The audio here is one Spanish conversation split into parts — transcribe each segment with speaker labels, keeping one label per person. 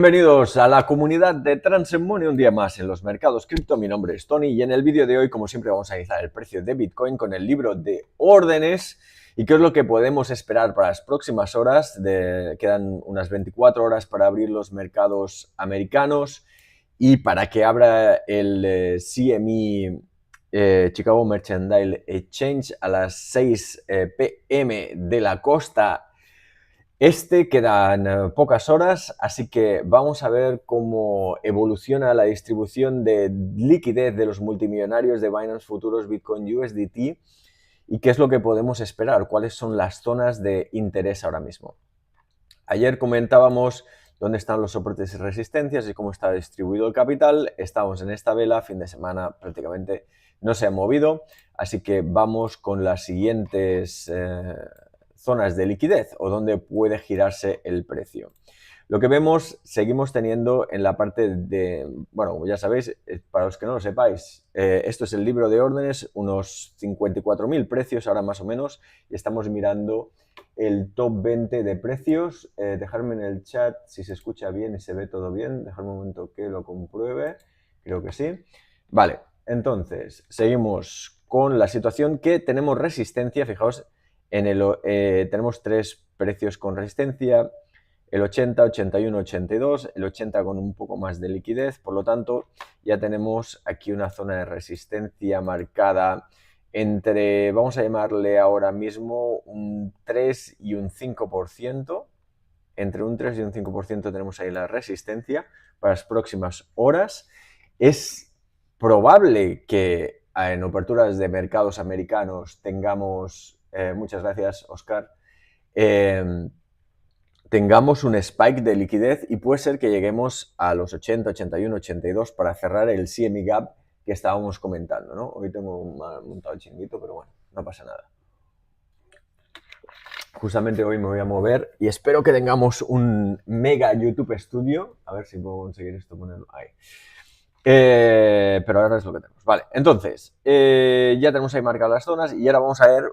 Speaker 1: Bienvenidos a la comunidad de Transmoney un día más en los mercados cripto. Mi nombre es Tony y en el vídeo de hoy, como siempre, vamos a analizar el precio de Bitcoin con el libro de órdenes y qué es lo que podemos esperar para las próximas horas. Quedan unas 24 horas para abrir los mercados americanos y para que abra el CME Chicago Mercantile Exchange a las 6 p.m. de la costa quedan pocas horas, así que vamos a ver cómo evoluciona la distribución de liquidez de los multimillonarios de Binance Futuros Bitcoin USDT y qué es lo que podemos esperar, cuáles son las zonas de interés ahora mismo. Ayer comentábamos dónde están los soportes y resistencias y cómo está distribuido el capital. Estamos en esta vela, fin de semana prácticamente no se ha movido, así que vamos con las siguientes zonas de liquidez o donde puede girarse el precio. Lo que vemos, seguimos teniendo en la parte de, bueno, como ya sabéis, para los que no lo sepáis, esto es el libro de órdenes, unos 54.000 precios ahora más o menos, y estamos mirando el top 20 de precios. Dejadme en el chat si se escucha bien y se ve todo bien, dejadme un momento que lo compruebe, creo que sí. Vale, entonces, seguimos con la situación que tenemos resistencia, fijaos, tenemos tres precios con resistencia, el 80, 81, 82, el 80 con un poco más de liquidez, por lo tanto ya tenemos aquí una zona de resistencia marcada entre, vamos a llamarle ahora mismo un 3 y un 5%, entre un 3 y un 5% tenemos ahí la resistencia para las próximas horas. Es probable que en aperturas de mercados americanos tengamos, muchas gracias Oscar, tengamos un spike de liquidez y puede ser que lleguemos a los 80, 81, 82 para cerrar el CME Gap que estábamos comentando, ¿no? Hoy tengo montado el chinguito, pero bueno, no pasa nada. Justamente hoy me voy a mover y espero que tengamos un mega YouTube Studio. A ver si puedo conseguir esto, ponerlo ahí. Pero ahora es lo que tenemos. Vale, entonces, ya tenemos ahí marcadas las zonas y ahora vamos a ver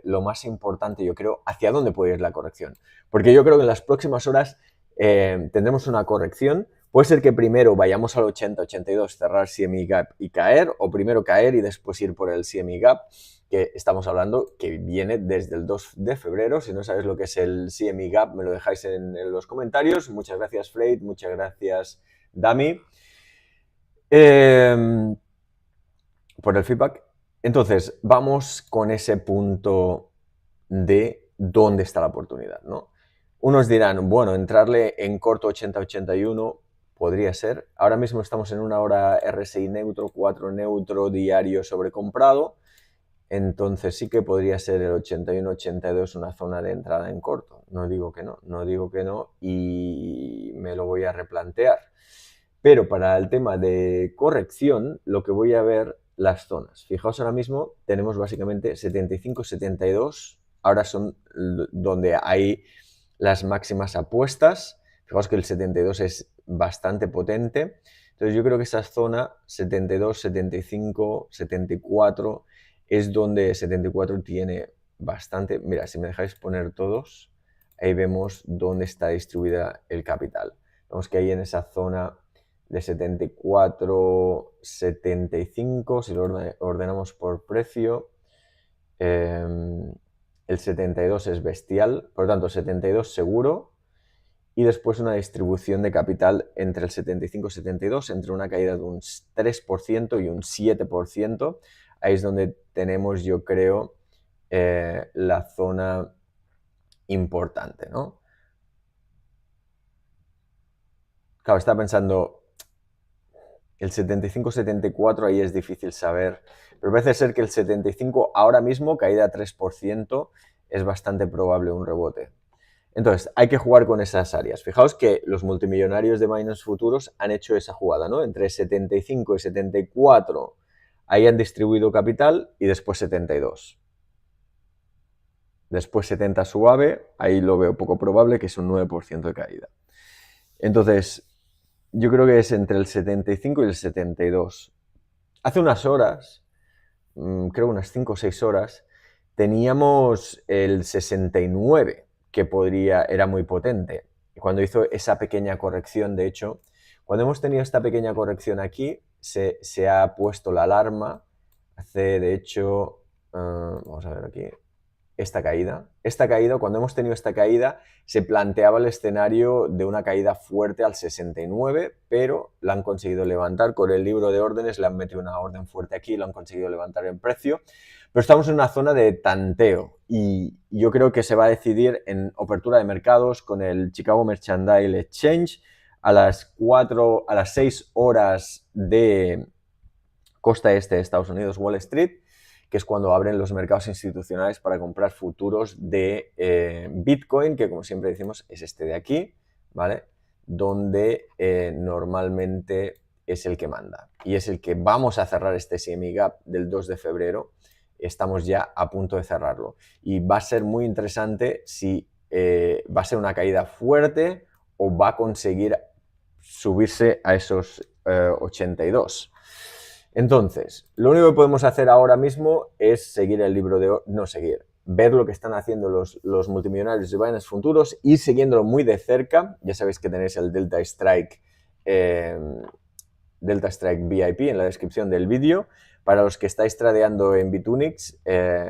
Speaker 1: lo más importante, yo creo, hacia dónde puede ir la corrección. Porque yo creo que en las próximas horas tendremos una corrección. Puede ser que primero vayamos al 80, 82, cerrar CME Gap y caer, o primero caer y después ir por el CME Gap, que estamos hablando que viene desde el 2 de febrero. Si no sabes lo que es el CME Gap, me lo dejáis en los comentarios. Muchas gracias, Freid. Muchas gracias, Dami, por el feedback. Entonces, vamos con ese punto de dónde está la oportunidad, ¿no? Unos dirán, bueno, entrarle en corto 80-81 podría ser. Ahora mismo estamos en una hora RSI neutro, 4 neutro diario sobrecomprado. Entonces sí que podría ser el 81-82 una zona de entrada en corto. No digo que no, no digo que no y me lo voy a replantear. Pero para el tema de corrección, lo que voy a ver las zonas. Fijaos, ahora mismo tenemos básicamente 75-72. Ahora son donde hay las máximas apuestas. Fijaos que el 72 es bastante potente. Entonces yo creo que esa zona 72, 75, 74 es donde 74 tiene bastante. Mira, si me dejáis poner todos, ahí vemos dónde está distribuida el capital. Vemos que ahí en esa zona de 74, 75, si lo ordenamos por precio, el 72 es bestial, por lo tanto 72 seguro, y después una distribución de capital entre el 75 y 72, entre una caída de un 3% y un 7%, ahí es donde tenemos, yo creo, la zona importante, ¿no? Claro, estaba pensando, el 75-74 ahí es difícil saber, pero parece ser que el 75 ahora mismo, caída 3%, es bastante probable un rebote. Entonces, hay que jugar con esas áreas. Fijaos que los multimillonarios de Binance Futuros han hecho esa jugada, ¿no? Entre 75 y 74, ahí han distribuido capital y después 72. Después 70 suave, ahí lo veo poco probable, que es un 9% de caída. Entonces, yo creo que es entre el 75 y el 72. Hace unas horas, creo unas 5 o 6 horas, teníamos el 69, que era muy potente. cuando hizo esa pequeña corrección, de hecho, cuando hemos tenido esta pequeña corrección aquí, se ha puesto la alarma, hace de hecho, vamos a ver aquí, esta caída, cuando hemos tenido esta caída, se planteaba el escenario de una caída fuerte al 69, pero la han conseguido levantar con el libro de órdenes, le han metido una orden fuerte aquí, lo han conseguido levantar en precio, pero estamos en una zona de tanteo y yo creo que se va a decidir en apertura de mercados con el Chicago Mercantile Exchange a las 6 horas de costa este de Estados Unidos, Wall Street, que es cuando abren los mercados institucionales para comprar futuros de Bitcoin, que como siempre decimos es este de aquí, ¿vale? Donde normalmente es el que manda. Y es el que vamos a cerrar este CME Gap del 2 de febrero. Estamos ya a punto de cerrarlo. Y va a ser muy interesante si va a ser una caída fuerte o va a conseguir subirse a esos 82. Entonces, lo único que podemos hacer ahora mismo es seguir el libro de... ver lo que están haciendo los multimillonarios de Binance Futuros y siguiéndolo muy de cerca. Ya sabéis que tenéis el Delta Strike VIP en la descripción del vídeo. Para los que estáis tradeando en Bitunix,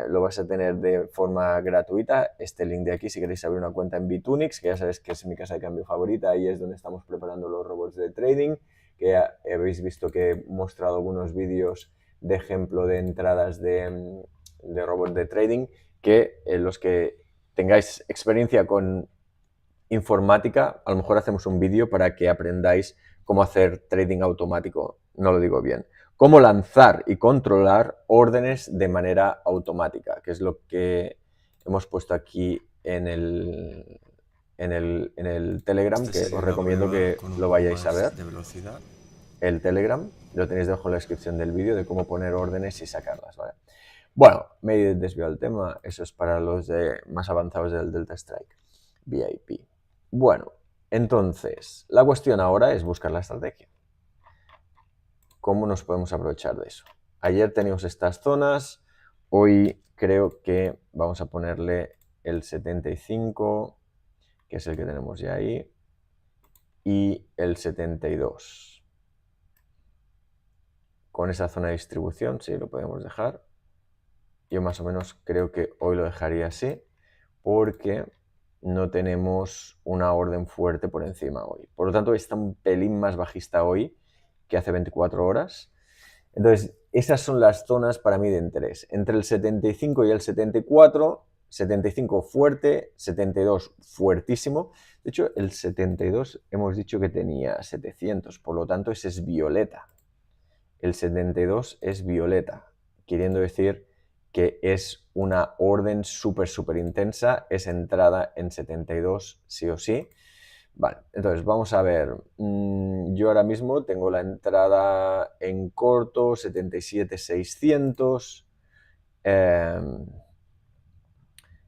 Speaker 1: lo vais a tener de forma gratuita. Este link de aquí, si queréis abrir una cuenta en Bitunix, que ya sabéis que es mi casa de cambio favorita, ahí es donde estamos preparando los robots de trading, que habéis visto que he mostrado algunos vídeos de ejemplo de entradas de robots de trading, que los que tengáis experiencia con informática, a lo mejor hacemos un vídeo para que aprendáis cómo hacer trading automático, no lo digo bien, cómo lanzar y controlar órdenes de manera automática, que es lo que hemos puesto aquí en el Telegram, que os recomiendo que lo vayáis a ver. El Telegram lo tenéis debajo en la descripción del vídeo de cómo poner órdenes y sacarlas, ¿vale? Bueno, me he desviado del tema, eso es para los más avanzados del Delta Strike VIP. Bueno, entonces, la cuestión ahora es buscar la estrategia. ¿Cómo nos podemos aprovechar de eso? Ayer teníamos estas zonas, hoy creo que vamos a ponerle el 75, que es el que tenemos ya ahí, y el 72. Con esa zona de distribución, sí, lo podemos dejar. Yo más o menos creo que hoy lo dejaría así, porque no tenemos una orden fuerte por encima hoy. Por lo tanto, está un pelín más bajista hoy que hace 24 horas. Entonces, esas son las zonas para mí de interés. Entre el 75 y el 74, 75 fuerte, 72 fuertísimo. De hecho, el 72 hemos dicho que tenía 700, por lo tanto, ese es violeta. El 72 es violeta, queriendo decir que es una orden súper intensa, es entrada en 72 sí o sí. Vale, entonces vamos a ver, yo ahora mismo tengo la entrada en corto 77.600,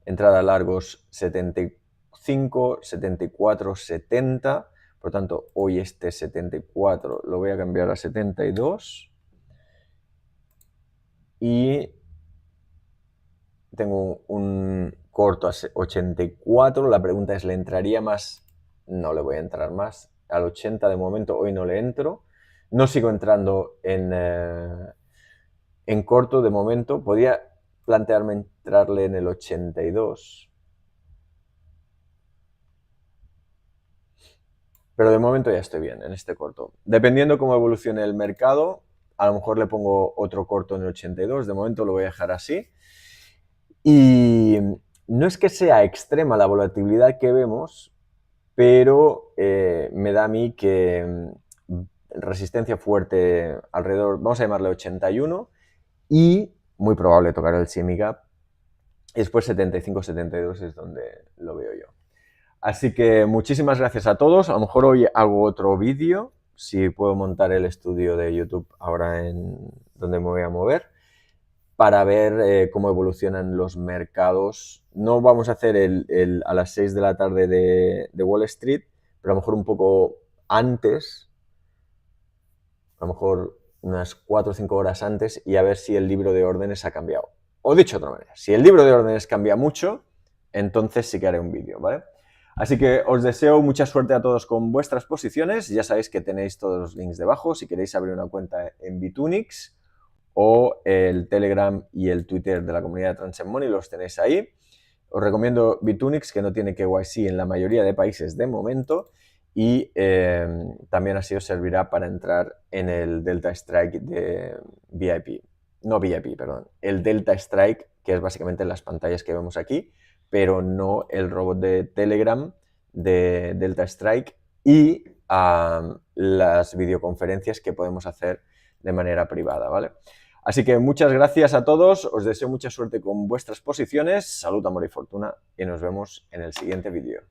Speaker 1: entrada largos 75, 74, 70, por lo tanto hoy este 74 lo voy a cambiar a 72 y tengo un corto a 84, la pregunta es, ¿le entraría más? No le voy a entrar más. Al 80 de momento hoy no le entro. No sigo entrando en corto de momento. Podría plantearme entrarle en el 82. Pero de momento ya estoy bien en este corto. Dependiendo cómo evolucione el mercado, a lo mejor le pongo otro corto en el 82. De momento lo voy a dejar así. Y no es que sea extrema la volatilidad que vemos, pero me da a mí que resistencia fuerte alrededor, vamos a llamarle 81, y muy probable tocar el CME Gap, y después 75-72 es donde lo veo yo. Así que muchísimas gracias a todos. A lo mejor hoy hago otro vídeo, si puedo montar el estudio de YouTube ahora en donde me voy a mover, para ver cómo evolucionan los mercados. No vamos a hacer a las 6 de la tarde de Wall Street, pero a lo mejor un poco antes, a lo mejor unas 4 o 5 horas antes, y a ver si el libro de órdenes ha cambiado. O dicho de otra manera, si el libro de órdenes cambia mucho, entonces sí que haré un vídeo, ¿vale? Así que os deseo mucha suerte a todos con vuestras posiciones. Ya sabéis que tenéis todos los links debajo si queréis abrir una cuenta en Bitunix, o el Telegram y el Twitter de la comunidad de Transcend Money, los tenéis ahí. Os recomiendo Bitunix, que no tiene KYC en la mayoría de países de momento, y también así os servirá para entrar en el Delta Strike de VIP. No VIP, perdón. El Delta Strike, que es básicamente las pantallas que vemos aquí, pero no el robot de Telegram de Delta Strike y las videoconferencias que podemos hacer de manera privada, ¿vale? Así que muchas gracias a todos, os deseo mucha suerte con vuestras posiciones, salud, amor y fortuna, y nos vemos en el siguiente vídeo.